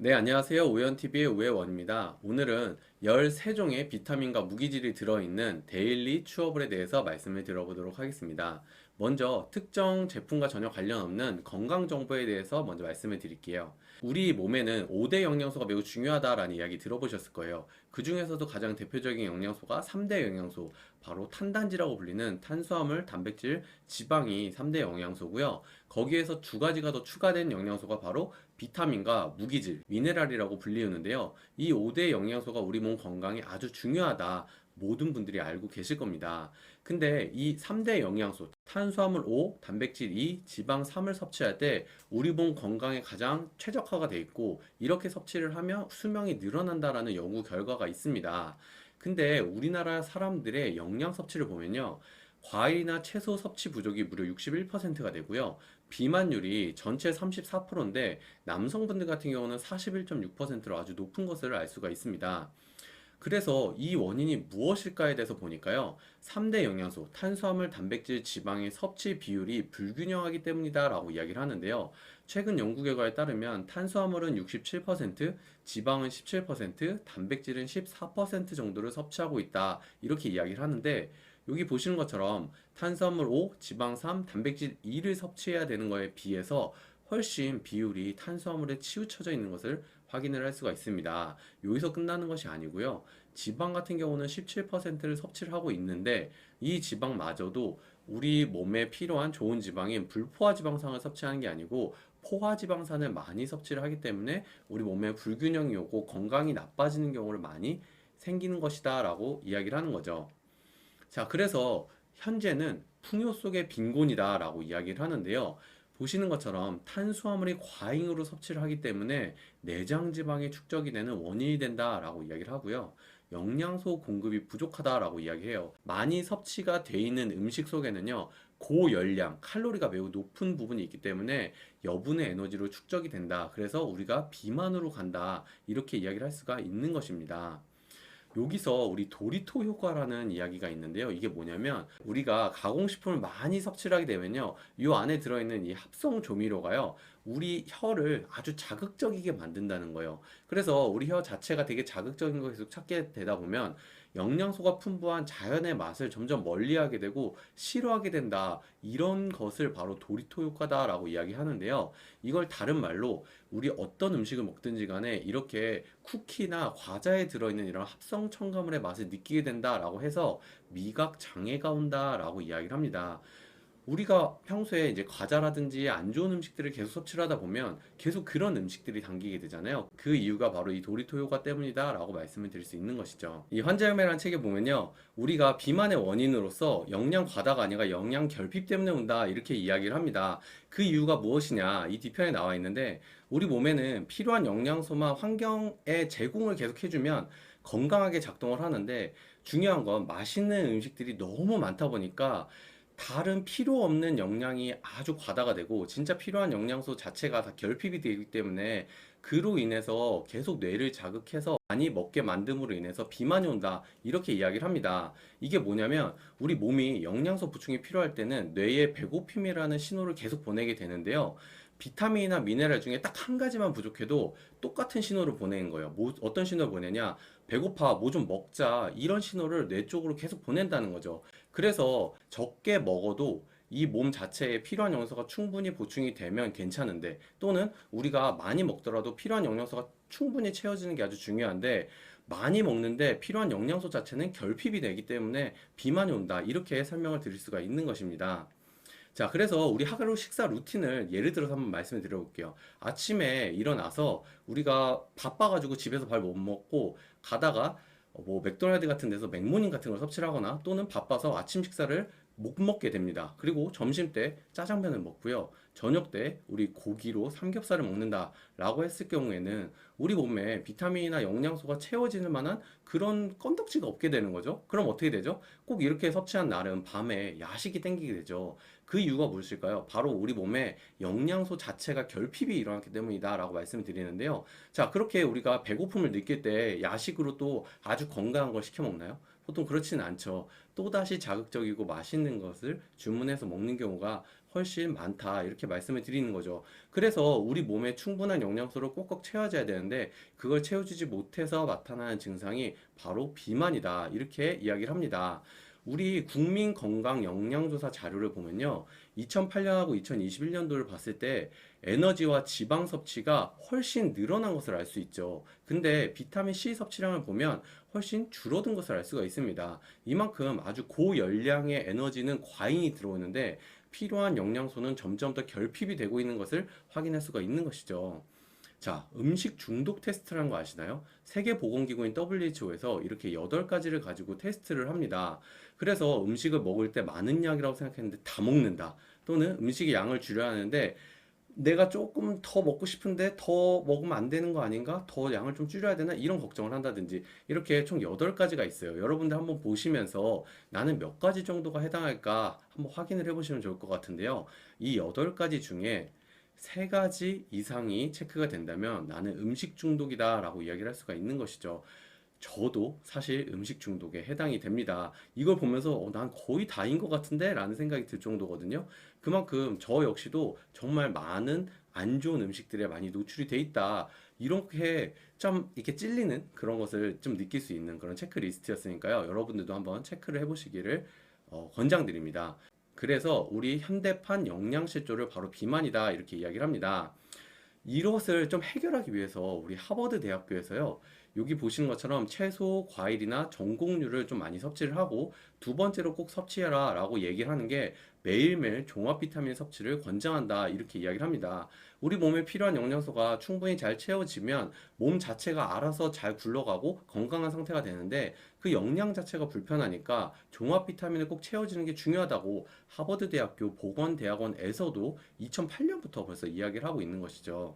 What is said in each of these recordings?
네, 안녕하세요. 우연TV의 우혜원입니다. 오늘은 13종의 비타민과 무기질이 들어있는 데일리 추어블에 대해서 말씀을 드려보도록 하겠습니다. 먼저 특정 제품과 전혀 관련 없는 건강 정보에 대해서 먼저 말씀을 드릴게요. 우리 몸에는 5대 영양소가 매우 중요하다라는 이야기 들어보셨을 거예요. 그 중에서도 가장 대표적인 영양소가 3대 영양소, 바로 탄단지라고 불리는 탄수화물, 단백질, 지방이 3대 영양소고요. 거기에서 두 가지가 더 추가된 영양소가 바로 비타민과 무기질, 미네랄이라고 불리우는데요. 이 5대 영양소가 우리 몸 건강에 아주 중요하다. 모든 분들이 알고 계실 겁니다. 근데 이 3대 영양소, 탄수화물 5, 단백질 2, 지방 3을 섭취할 때 우리 몸 건강에 가장 최적화가 돼 있고, 이렇게 섭취를 하면 수명이 늘어난다라는 연구 결과가 있습니다. 근데 우리나라 사람들의 영양 섭취를 보면요. 과일이나 채소 섭취 부족이 무려 61%가 되고요. 비만율이 전체 34%인데 남성분들 같은 경우는 41.6%로 아주 높은 것을 알 수가 있습니다. 그래서 이 원인이 무엇일까에 대해서 보니까요. 3대 영양소, 탄수화물, 단백질, 지방의 섭취 비율이 불균형하기 때문이다라고 이야기를 하는데요. 최근 연구 결과에 따르면 탄수화물은 67%, 지방은 17%, 단백질은 14% 정도를 섭취하고 있다. 이렇게 이야기를 하는데, 여기 보시는 것처럼 탄수화물 5, 지방 3, 단백질 2를 섭취해야 되는 거에 비해서 훨씬 비율이 탄수화물에 치우쳐져 있는 것을 확인을 할 수가 있습니다. 여기서 끝나는 것이 아니고요. 지방 같은 경우는 17%를 섭취를 하고 있는데, 이 지방마저도 우리 몸에 필요한 좋은 지방인 불포화지방산을 섭취하는 게 아니고 포화지방산을 많이 섭취를 하기 때문에 우리 몸에 불균형이 오고 건강이 나빠지는 경우를 많이 생기는 것이다 라고 이야기를 하는 거죠. 자, 그래서 현재는 풍요 속의 빈곤이다 라고 이야기를 하는데요. 보시는 것처럼 탄수화물이 과잉으로 섭취를 하기 때문에 내장 지방이 축적이 되는 원인이 된다 라고 이야기를 하고요. 영양소 공급이 부족하다 라고 이야기해요. 많이 섭취가 돼 있는 음식 속에는요, 고열량, 칼로리가 매우 높은 부분이 있기 때문에 여분의 에너지로 축적이 된다. 그래서 우리가 비만으로 간다. 이렇게 이야기를 할 수가 있는 것입니다. 여기서 우리 도리토 효과라는 이야기가 있는데요. 이게 뭐냐면 우리가 가공식품을 많이 섭취를 하게 되면요. 이 안에 들어있는 이 합성 조미료가요. 우리 혀를 아주 자극적이게 만든다는 거예요. 그래서 우리 혀 자체가 되게 자극적인 거 계속 찾게 되다 보면 영양소가 풍부한 자연의 맛을 점점 멀리하게 되고 싫어하게 된다. 이런 것을 바로 도리토 효과다라고 이야기하는데요. 이걸 다른 말로 우리 어떤 음식을 먹든지 간에 이렇게 쿠키나 과자에 들어있는 이런 합성 첨가물의 맛을 느끼게 된다라고 해서 미각 장애가 온다라고 이야기를 합니다. 우리가 평소에 이제 과자라든지 안 좋은 음식들을 계속 섭취를 하다 보면 계속 그런 음식들이 당기게 되잖아요. 그 이유가 바로 이 도리토 효과 때문이다 라고 말씀을 드릴 수 있는 것이죠. 이 환자혈매라는 책에 보면요. 우리가 비만의 원인으로서 영양 과다가 아니라 영양 결핍 때문에 온다 이렇게 이야기를 합니다. 그 이유가 무엇이냐 이 뒤편에 나와 있는데, 우리 몸에는 필요한 영양소만 환경에 제공을 계속 해주면 건강하게 작동을 하는데, 중요한 건 맛있는 음식들이 너무 많다 보니까 다른 필요 없는 영양이 아주 과다가 되고 진짜 필요한 영양소 자체가 다 결핍이 되기 때문에 그로 인해서 계속 뇌를 자극해서 많이 먹게 만듦으로 인해서 비만이 온다 이렇게 이야기를 합니다. 이게 뭐냐면 우리 몸이 영양소 보충이 필요할 때는 뇌에 배고픔이라는 신호를 계속 보내게 되는데요. 비타민이나 미네랄 중에 딱 한 가지만 부족해도 똑같은 신호를 보내는 거예요. 어떤 신호를 보내냐? 배고파, 뭐 좀 먹자. 이런 신호를 뇌 쪽으로 계속 보낸다는 거죠. 그래서 적게 먹어도 이 몸 자체에 필요한 영양소가 충분히 보충이 되면 괜찮은데, 또는 우리가 많이 먹더라도 필요한 영양소가 충분히 채워지는 게 아주 중요한데, 많이 먹는데 필요한 영양소 자체는 결핍이 되기 때문에 비만이 온다. 이렇게 설명을 드릴 수가 있는 것입니다. 자, 그래서 우리 하루 식사 루틴을 예를 들어서 한번 말씀을 드려볼게요. 아침에 일어나서 우리가 바빠가지고 집에서 밥 못 먹고 가다가 뭐 맥도날드 같은 데서 맥모닝 같은 걸 섭취를 하거나, 또는 바빠서 아침 식사를 못 먹게 됩니다. 그리고 점심 때 짜장면을 먹고요. 저녁 때 우리 고기로 삼겹살을 먹는다 라고 했을 경우에는 우리 몸에 비타민이나 영양소가 채워지는 만한 그런 건덕지가 없게 되는 거죠. 그럼 어떻게 되죠? 꼭 이렇게 섭취한 날은 밤에 야식이 땡기게 되죠. 그 이유가 무엇일까요? 바로 우리 몸에 영양소 자체가 결핍이 일어났기 때문이다 라고 말씀을 드리는데요. 자, 그렇게 우리가 배고픔을 느낄 때 야식으로 또 아주 건강한 걸 시켜 먹나요? 보통 그렇지는 않죠. 또다시 자극적이고 맛있는 것을 주문해서 먹는 경우가 훨씬 많다 이렇게 말씀을 드리는 거죠. 그래서 우리 몸에 충분한 영양소를 꼭꼭 채워줘야 되는데 그걸 채워주지 못해서 나타나는 증상이 바로 비만이다 이렇게 이야기를 합니다. 우리 국민건강영양조사 자료를 보면요. 2008년하고 2021년도를 봤을 때 에너지와 지방 섭취가 훨씬 늘어난 것을 알 수 있죠. 근데 비타민 C 섭취량을 보면 훨씬 줄어든 것을 알 수가 있습니다. 이만큼 아주 고열량의 에너지는 과잉이 들어오는데 필요한 영양소는 점점 더 결핍이 되고 있는 것을 확인할 수가 있는 것이죠. 자, 음식 중독 테스트라는 거 아시나요? 세계보건기구인 WHO에서 이렇게 8가지를 가지고 테스트를 합니다. 그래서 음식을 먹을 때 많은 양이라고 생각했는데 다 먹는다. 또는 음식의 양을 줄여야 하는데 내가 조금 더 먹고 싶은데 더 먹으면 안 되는 거 아닌가? 더 양을 좀 줄여야 되나? 이런 걱정을 한다든지 이렇게 총 8가지가 있어요. 여러분들 한번 보시면서 나는 몇 가지 정도가 해당할까 한번 확인을 해보시면 좋을 것 같은데요. 이 8가지 중에 3가지 이상이 체크가 된다면 나는 음식 중독이다 라고 이야기를 할 수가 있는 것이죠. 저도 사실 음식 중독에 해당이 됩니다. 이걸 보면서 난 거의 다인 것 같은데? 라는 생각이 들 정도거든요. 그만큼 저 역시도 정말 많은 안 좋은 음식들에 많이 노출이 돼 있다. 이렇게 좀 이렇게 찔리는 그런 것을 좀 느낄 수 있는 그런 체크리스트였으니까요. 여러분들도 한번 체크를 해보시기를 권장드립니다. 그래서 우리 현대판 영양실조를 바로 비만이다 이렇게 이야기를 합니다. 이것을 좀 해결하기 위해서 우리 하버드 대학교에서요. 여기 보시는 것처럼 채소, 과일이나 전곡류를 좀 많이 섭취를 하고 두 번째로 꼭 섭취해라 라고 얘기를 하는 게 매일매일 종합 비타민 섭취를 권장한다 이렇게 이야기를 합니다. 우리 몸에 필요한 영양소가 충분히 잘 채워지면 몸 자체가 알아서 잘 굴러가고 건강한 상태가 되는데 그 영양 자체가 불편하니까 종합 비타민을 꼭 채워주는 게 중요하다고 하버드 대학교 보건대학원에서도 2008년부터 벌써 이야기를 하고 있는 것이죠.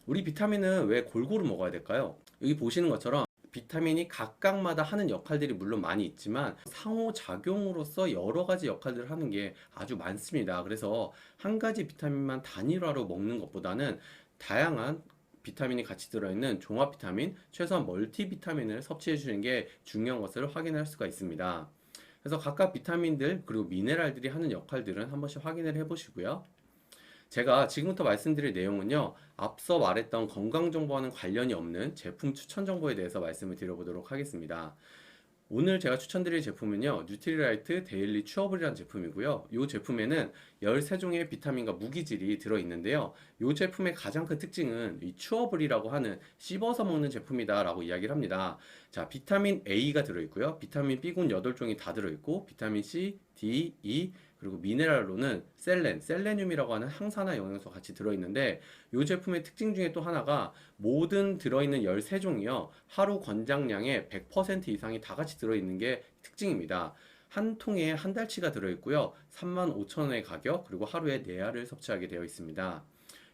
우리 비타민은 왜 골고루 먹어야 될까요? 여기 보시는 것처럼 비타민이 각각마다 하는 역할들이 물론 많이 있지만 상호작용으로서 여러 가지 역할들을 하는 게 아주 많습니다. 그래서 한 가지 비타민만 단일화로 먹는 것보다는 다양한 비타민이 같이 들어있는 종합 비타민, 최소한 멀티비타민을 섭취해 주는 게 중요한 것을 확인할 수가 있습니다. 그래서 각각 비타민들 그리고 미네랄들이 하는 역할들은 한 번씩 확인을 해 보시고요. 제가 지금부터 말씀드릴 내용은요, 앞서 말했던 건강정보와는 관련이 없는 제품 추천 정보에 대해서 말씀을 드려보도록 하겠습니다. 오늘 제가 추천드릴 제품은요, 뉴트리라이트 데일리 추어블이라는 제품이고요. 이 제품에는 13종의 비타민과 무기질이 들어있는데요. 이 제품의 가장 큰 특징은 이 추어블이라고 하는 씹어서 먹는 제품이다 라고 이야기를 합니다. 자, 비타민 A가 들어있고요. 비타민 B군 8종이 다 들어있고, 비타민 C, D, E, 그리고 미네랄로는 셀레늄이라고 하는 항산화 영양소 같이 들어있는데 이 제품의 특징 중에 또 하나가 모든 들어있는 13종이요. 하루 권장량의 100% 이상이 다 같이 들어있는 게 특징입니다. 한 통에 한 달치가 들어있고요. 35,000원의 가격 그리고 하루에 4알을 섭취하게 되어 있습니다.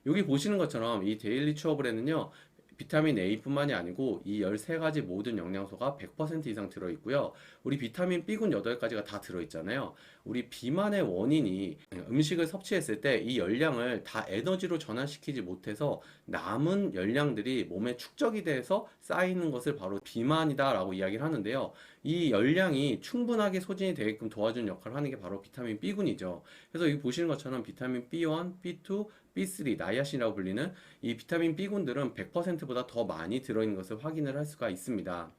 여기 보시는 것처럼 이 데일리 추어블에는요. 비타민 A뿐만이 아니고 이 13가지 모든 영양소가 100% 이상 들어있고요. 우리 비타민 B군 8가지가 다 들어있잖아요. 우리 비만의 원인이 음식을 섭취했을 때 이 열량을 다 에너지로 전환시키지 못해서 남은 열량들이 몸에 축적이 돼서 쌓이는 것을 바로 비만이다 라고 이야기를 하는데요. 이 열량이 충분하게 소진이 되게끔 도와주는 역할을 하는 게 바로 비타민 B군이죠. 그래서 여기 보시는 것처럼 비타민 B1, B2, B3, 나이아신이라고 불리는 이 비타민 B군들은 100%보다 더 많이 들어있는 것을 확인을 할 수가 있습니다.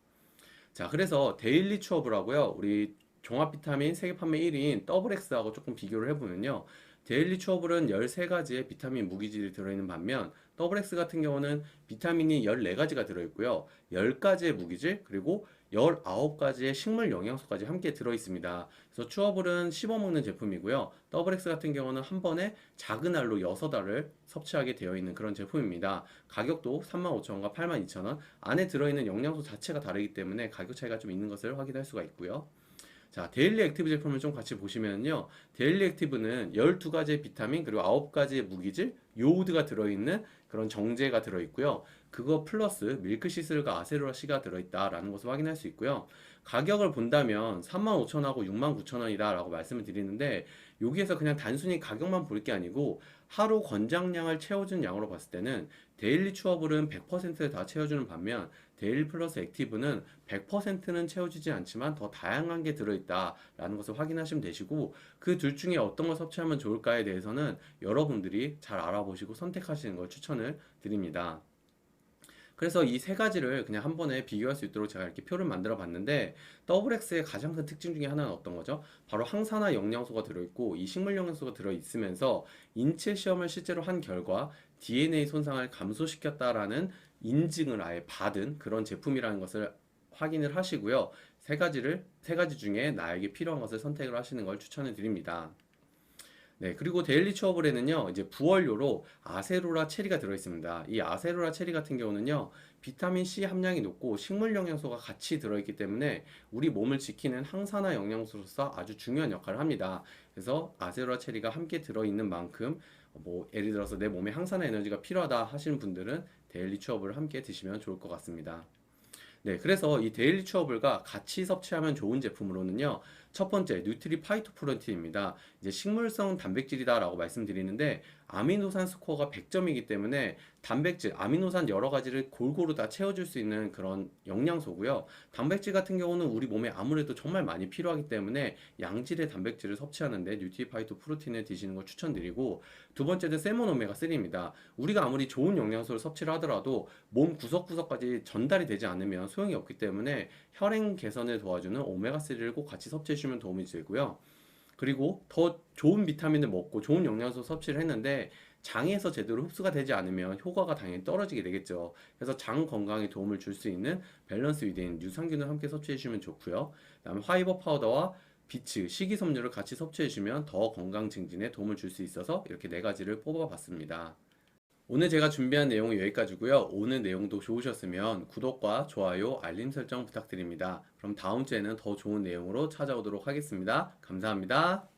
자, 그래서 데일리 추어블하고요. 우리 종합 비타민 세계 판매 1위인 더블엑스하고 조금 비교를 해보면요. 데일리 추어블은 13가지의 비타민 무기질이 들어있는 반면 더블엑스 같은 경우는 비타민이 14가지가 들어있고요. 10가지의 무기질 그리고 19가지의 식물 영양소까지 함께 들어있습니다. 그래서 추어블은 씹어먹는 제품이고요. 더블엑스 같은 경우는 한 번에 작은 알로 6알을 섭취하게 되어 있는 그런 제품입니다. 가격도 35,000원과 82,000원. 안에 들어있는 영양소 자체가 다르기 때문에 가격 차이가 좀 있는 것을 확인할 수가 있고요. 자, 데일리 액티브 제품을 좀 같이 보시면요. 데일리 액티브는 12가지의 비타민 그리고 9가지의 무기질, 요오드가 들어있는 그런 정제가 들어있고요. 그거 플러스 밀크시슬과 아세로라시가 들어있다라는 것을 확인할 수 있고요. 가격을 본다면 35,000원하고 69,000원이다 라고 말씀을 드리는데 여기에서 그냥 단순히 가격만 볼 게 아니고 하루 권장량을 채워준 양으로 봤을 때는 데일리 추어블은 100%다 채워주는 반면 데일리 플러스 액티브는 100%는 채워주지 않지만 더 다양한 게 들어있다라는 것을 확인하시면 되시고, 그 둘 중에 어떤 걸 섭취하면 좋을까에 대해서는 여러분들이 잘 알아보시고 선택하시는 걸 추천을 드립니다. 그래서 이 세 가지를 그냥 한 번에 비교할 수 있도록 제가 이렇게 표를 만들어 봤는데, 더블 X의 가장 큰 특징 중에 하나는 어떤 거죠? 바로 항산화 영양소가 들어있고 이 식물 영양소가 들어있으면서 인체 시험을 실제로 한 결과 DNA 손상을 감소시켰다라는 인증을 아예 받은 그런 제품이라는 것을 확인을 하시고요. 세 가지 중에 나에게 필요한 것을 선택을 하시는 걸 추천을 드립니다. 네, 그리고 데일리 추어블에는요, 이제 부원료로 아세로라 체리가 들어있습니다. 이 아세로라 체리 같은 경우는요, 비타민 C 함량이 높고 식물 영양소가 같이 들어있기 때문에 우리 몸을 지키는 항산화 영양소로서 아주 중요한 역할을 합니다. 그래서 아세로라 체리가 함께 들어있는 만큼, 뭐 예를 들어서 내 몸에 항산화 에너지가 필요하다 하시는 분들은 데일리 추어블을 함께 드시면 좋을 것 같습니다. 네, 그래서 이 데일리 추어블과 같이 섭취하면 좋은 제품으로는요, 첫 번째, 뉴트리 파이토프로틴입니다. 이제 식물성 단백질이다라고 말씀드리는데, 아미노산 스코어가 100점이기 때문에 단백질, 아미노산 여러 가지를 골고루 다 채워줄 수 있는 그런 영양소고요. 단백질 같은 경우는 우리 몸에 아무래도 정말 많이 필요하기 때문에 양질의 단백질을 섭취하는데 뉴트리 파이토프로틴을 드시는 걸 추천드리고, 두 번째는 세몬 오메가 3입니다. 우리가 아무리 좋은 영양소를 섭취를 하더라도 몸 구석구석까지 전달이 되지 않으면 소용이 없기 때문에 혈행 개선을 도와주는 오메가3를 꼭 같이 섭취해 주시면 도움이 되고요. 그리고 더 좋은 비타민을 먹고 좋은 영양소 섭취를 했는데 장에서 제대로 흡수가 되지 않으면 효과가 당연히 떨어지게 되겠죠. 그래서 장 건강에 도움을 줄 수 있는 밸런스 위대인 유산균을 함께 섭취해 주시면 좋고요. 그다음에 화이버 파우더와 비츠, 식이섬유를 같이 섭취해 주시면 더 건강 증진에 도움을 줄 수 있어서 이렇게 네 가지를 뽑아 봤습니다. 오늘 제가 준비한 내용은 여기까지고요. 오늘 내용도 좋으셨으면 구독과 좋아요, 알림 설정 부탁드립니다. 그럼 다음 주에는 더 좋은 내용으로 찾아오도록 하겠습니다. 감사합니다.